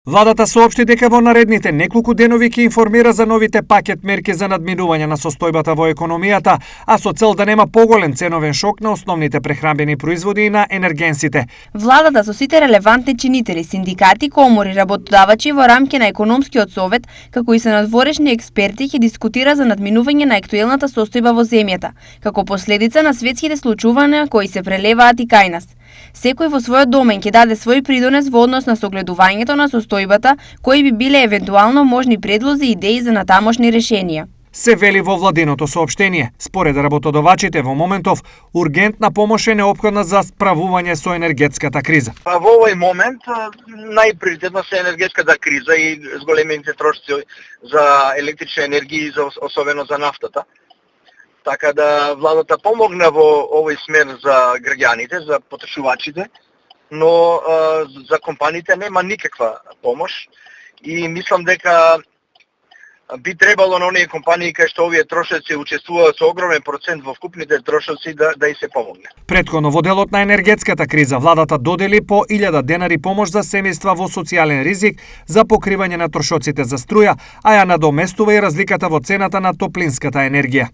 Владата соопшти дека во наредните неколку денови ќе информира за новите пакет мерки за надминување на состојбата во економијата, а со цел да нема поголем ценовен шок на основните прехранбени производи и на енергенсите. Владата со сите релевантни чинители, синдикати, комори, работодавачи во рамки на економскиот совет, како и се надворешни експерти ќе дискутира за надминување на актуелната состојба во земјата, како последица на светските случувања кои се прелеваат и кај нас. Секој во својот домен ќе даде свој придонес во однос на согледувањето на состојбата, кои би биле евентуално можни предлози и идеи за натамошни решенија. Се вели во владиното соопштение. Според работодавачите во моментов, ургентна помош е неопходна за справување со енергетската криза. Во овој момент најприоритетна се енергетската криза и зголемените трошоци за електрична енергија и особено за нафтата. Така да владата помогна во овој смер за граѓаните, за потрошувачите, но за компаниите нема никаква помош и мислам дека би требало на оние компании кај што овие трошоци учествуваат со огромен процент во вкупните трошоци да и се помогне. Предходно во делот на енергетската криза владата додели по 1000 денари помош за семејства во социјален ризик за покривање на трошоците за струја, а ја надоместува и разликата во цената на топлинската енергија.